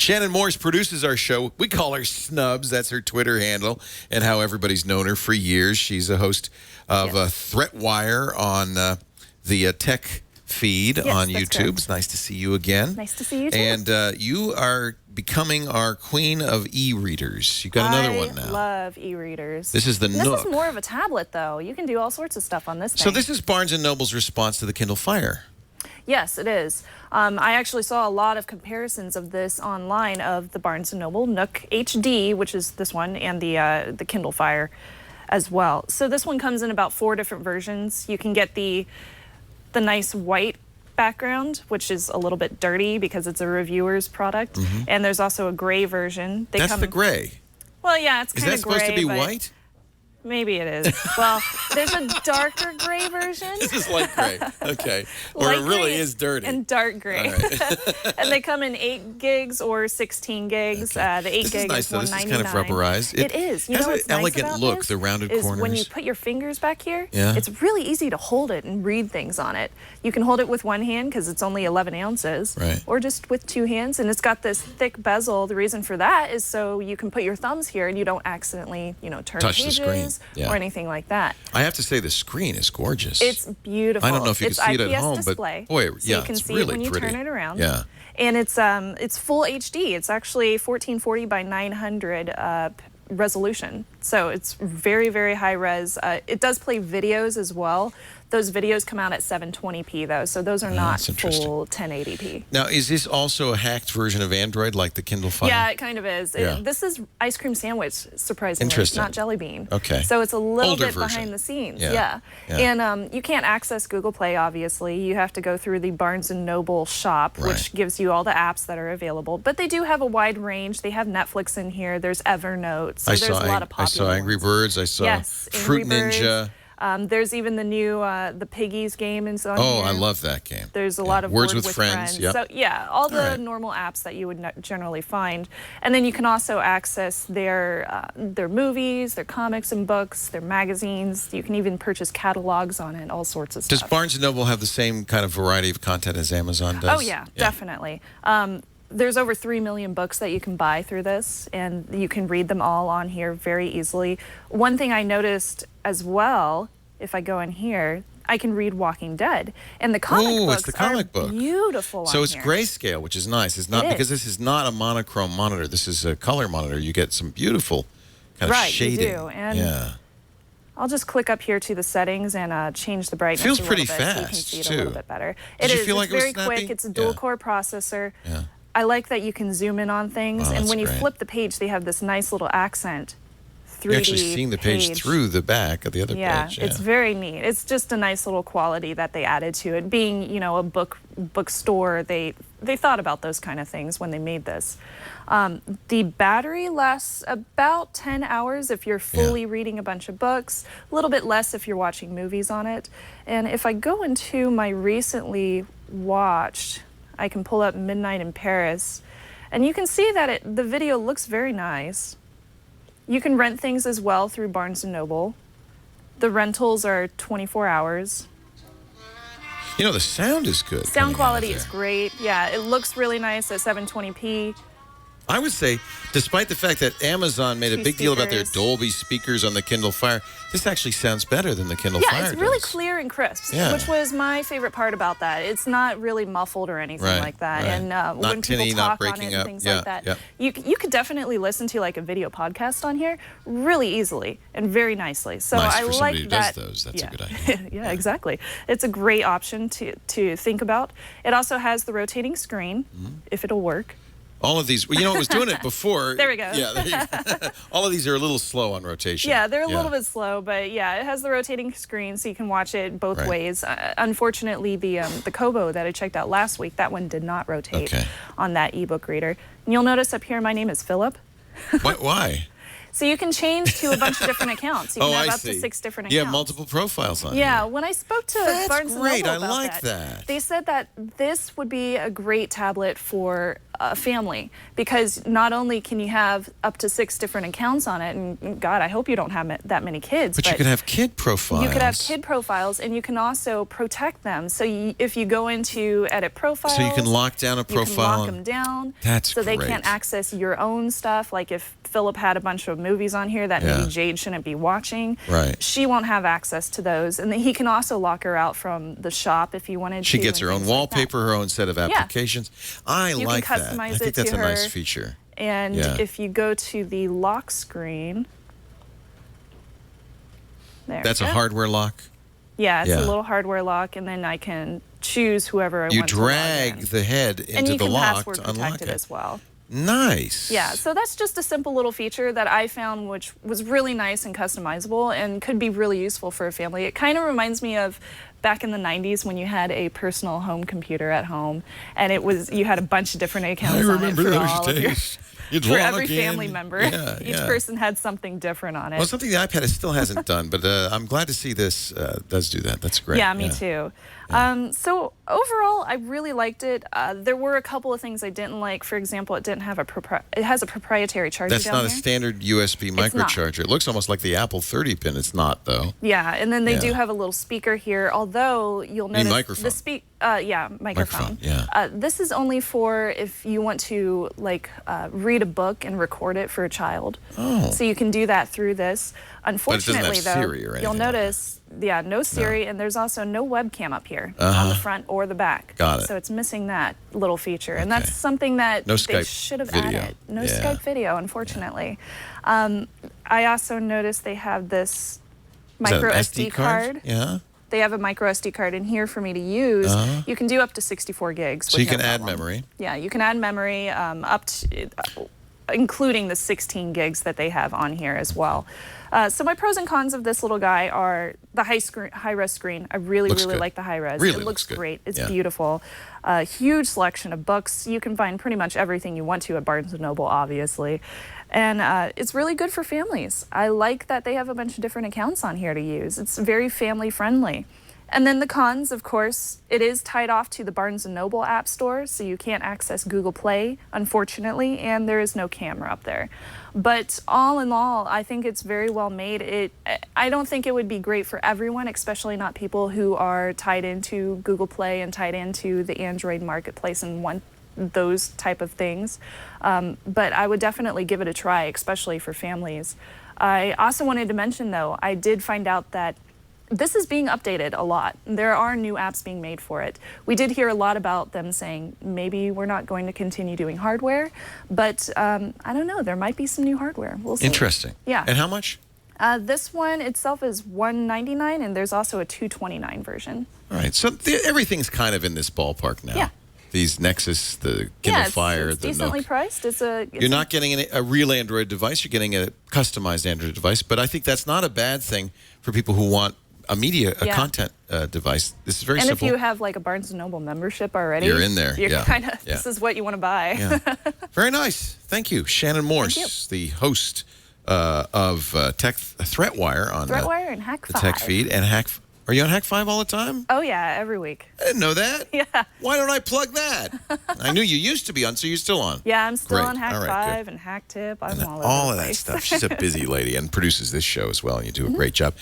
Shannon Morse produces our show. We call her Snubs. That's her Twitter handle and how everybody's known her for years. She's a host of Threatwire on the tech feed on YouTube. Correct. It's nice to see you again. Nice to see you too. And you are becoming our queen of e-readers. You got another one now. I love e-readers. This is the Nook. This is more of a tablet, though. You can do all sorts of stuff on this thing. So this is Barnes & Noble's response to the Kindle Fire. Yes, it is. I actually saw a lot of comparisons of this online of the Barnes & Noble Nook HD, which is this one, and the Kindle Fire as well. So this one comes in about 4 different versions. You can get the nice white background, which is a little bit dirty because it's a reviewer's product. And there's also a gray version. That's the gray. Well, yeah, it's kind of gray. Is that supposed to be white? Maybe it is. Well, there's a darker gray version. This is light gray. Okay. Or it really is dirty. And dark gray. All right. And they come in 8 gigs or 16 gigs. Okay. The 8 this gig is nice, is though. $199. This is kind of rubberized. It is. You know what's nice elegant about look, this the rounded is corners. when you put your fingers back here, Yeah. it's really easy to hold it and read things on it. You can hold it with one hand because it's only 11 ounces. Right. Or just with 2 hands. And it's got this thick bezel. The reason for that is so you can put your thumbs here and you don't accidentally, turn Touch pages the screen. or anything like that. I have to say the screen is gorgeous. It's beautiful. I don't know if you can see it at home, display, but boy, so yeah, you can it's see really it when you pretty. turn it around. Yeah. And it's full HD. It's actually 1440 by 900 resolution. So it's very, very high res. It does play videos as well. Those videos come out at 720p though, so those are not full 1080p. Now, is this also a hacked version of Android like the Kindle Fire? Yeah, it kind of is. Yeah. This is ice cream sandwich, surprisingly. Interesting. Not Jelly Bean. Okay. So it's a little Older bit version. behind the scenes. Yeah. And you can't access Google Play, obviously. You have to go through the Barnes & Noble shop, which gives you all the apps that are available. But they do have a wide range. They have Netflix in here. There's Evernote. So there's a lot of popular I saw Angry Birds. I saw Fruit Ninja. There's even the new the Piggies game is on here. I love that game. There's a lot of Words with Friends. Yep. So yeah, all the normal apps that you would generally find. And then you can also access their movies, their comics and books, their magazines. You can even purchase catalogs on it, all sorts of stuff. Does Barnes & Noble have the same kind of variety of content as Amazon does? Oh yeah, definitely. There's over 3 million books that you can buy through this, and you can read them all on here very easily. One thing I noticed as well, if I go in here, I can read Walking Dead, and the comic books are beautiful. So it's grayscale, which is nice. It's not because this is not a monochrome monitor. This is a color monitor. You get some beautiful kind of shading. You do. And I'll just click up here to the settings and change the brightness. Feels a pretty little bit fast so you can see it too. a little bit better. Did It you is. feel like It's very it was snappy? quick. It's a dual-core processor. Yeah. I like that you can zoom in on things, and when you great. flip the page, they have this nice little accent. 3D You're actually seeing the page through the back of the other page. Yeah, it's very neat. It's just a nice little quality that they added to it. Being, a bookstore, they thought about those kind of things when they made this. The battery lasts about 10 hours if you're fully reading a bunch of books, a little bit less if you're watching movies on it. And if I go into my recently watched, I can pull up Midnight in Paris, and you can see that the video looks very nice. You can rent things as well through Barnes & Noble. The rentals are 24 hours. The sound is good. Sound quality is great. Yeah, it looks really nice at 720p. I would say, despite the fact that Amazon made a big deal about their Dolby speakers on the Kindle Fire, this actually sounds better than the Kindle Fire Yeah, it's really clear and crisp, which was my favorite part about that. It's not really muffled or anything like that. And when people talk on it and things like that, you could definitely listen to like a video podcast on here really easily and very nicely. So nice I for like somebody who that. does those. That's a good idea. Yeah, exactly. It's a great option to think about. It also has the rotating screen, if it'll work. All of these, it was doing it before. There we go. Yeah, there you go. All of these are a little slow on rotation. Yeah, they're a little bit slow, but yeah, it has the rotating screen, so you can watch it both ways. Unfortunately, the Kobo that I checked out last week, that one did not rotate on that ebook reader. And you'll notice up here, my name is Philip. Why? So you can change to a bunch of different accounts. You can have up to 6 different accounts. You have multiple profiles on Yeah, when I spoke to Barnes & Noble about I like that. they said that this would be a great tablet for a family, because not only can you have up to 6 different accounts on it, and God, I hope you don't have that many kids. But you could have kid profiles. You could have kid profiles, and you can also protect them. So if you go into edit profiles, so you can lock down a profile. You can lock them down. That's so great. They can't access your own stuff. Like if Philip had a bunch of movies on here that maybe Jade shouldn't be watching, she won't have access to those. And then he can also lock her out from the shop if you wanted to. She gets her own wallpaper, her own set of applications. I like that. I think that's a nice feature. And if you go to the lock screen, that's a hardware lock? Yeah, it's a little hardware lock, and then I can choose whoever I want to log in. You drag the head into the lock to unlock it. And you can password protect it as well. Nice. Yeah, so that's just a simple little feature that I found which was really nice and customizable and could be really useful for a family. It kind of reminds me of back in the 90s when you had a personal home computer at home, and you had a bunch of different accounts on it for all of your... For every family member. Each person had something different on it. Well, something the iPad still hasn't done, but I'm glad to see this does do that. That's great. Yeah, me too. So overall, I really liked it. There were a couple of things I didn't like. For example, it didn't have it has a proprietary charger That's not a standard USB microcharger. It looks almost like the Apple 30 pin. It's not, though. Yeah, and then they do have a little speaker here, although you'll notice microphone. Microphone. Yeah. This is only for if you want to read a book and record it for a child. Oh. So you can do that through this. Unfortunately, though, Siri or you'll notice, no Siri, and there's also no webcam up here on the front or the back. Got it. So it's missing that little feature, and that's something that they should have added. No Skype video, unfortunately. I also noticed they have this micro SD card. Yeah. They have a micro SD card in here for me to use. You can do up to 64 gigs. So you can add memory. Yeah, you can add memory up to, including the 16 gigs that they have on here as well. So my pros and cons of this little guy are the high-res screen. I really like the high-res. Really it looks great. It's beautiful. A huge selection of books. You can find pretty much everything you want to at Barnes & Noble, obviously. And it's really good for families. I like that they have a bunch of different accounts on here to use. It's very family-friendly. And then the cons, of course, it is tied off to the Barnes & Noble App Store, so you can't access Google Play, unfortunately, and there is no camera up there. But all in all, I think it's very well made. I don't think it would be great for everyone, especially not people who are tied into Google Play and tied into the Android marketplace and want those type of things. But I would definitely give it a try, especially for families. I also wanted to mention, though, I did find out that this is being updated a lot. There are new apps being made for it. We did hear a lot about them saying maybe we're not going to continue doing hardware, but I don't know. There might be some new hardware. We'll see. Interesting. Yeah. And how much? This one itself is $199, and there's also a $229 version. All right. So everything's kind of in this ballpark now. Yeah. These Nexus, the Kindle Fire, it's the decently Nook. priced. You're not getting a real Android device. You're getting a customized Android device. But I think that's not a bad thing for people who want a content device. This is very simple. And if you have like a Barnes & Noble membership already, you're in there. You're kind of, this is what you want to buy. Yeah. Very nice. Thank you. Shannon Morse, the host of ThreatWire on ThreatWire and Hack 5. The Tech Feed. And are you on Hack 5 all the time? Oh, yeah, every week. I didn't know that. Yeah. Why don't I plug that? I knew you used to be on, so you're still on. Yeah, I'm still on Hack 5 good. and Hack Tip. I'm all over all of the that place. stuff. She's a busy lady and produces this show as well, and you do a great job.